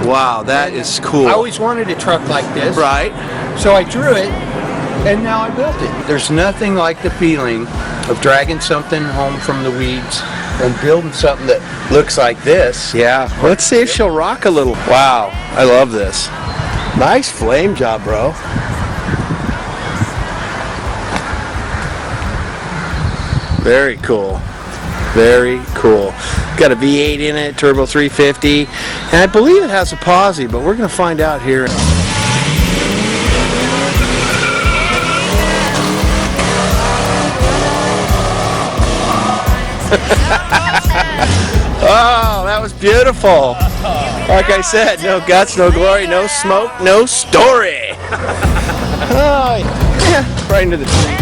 Wow, that is cool. I always wanted a truck like this. Right. So I drew it, and now I built it. There's nothing like the feeling of dragging something home from the weeds and building something that looks like this. Yeah, let's see if she'll rock a little. Wow, I love this. Nice flame job, bro. Very cool. Very cool. Got a V8 in it, turbo 350, and I believe it has a posi, but we're going to find out here. Oh, that was beautiful. Like I said, no guts, no glory, no smoke, no story. Oh, yeah, right into the tree.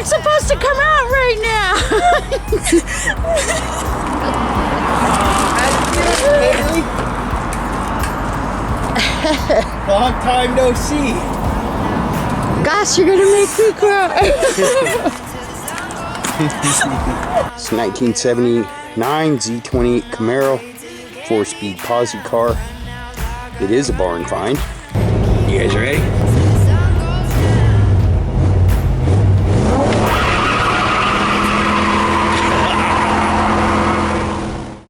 Supposed to come out right now. Long time no see. Gosh, you're gonna make me cry. It's 1979 Z28 Camaro, 4-speed posi car. It is a barn find. You guys ready?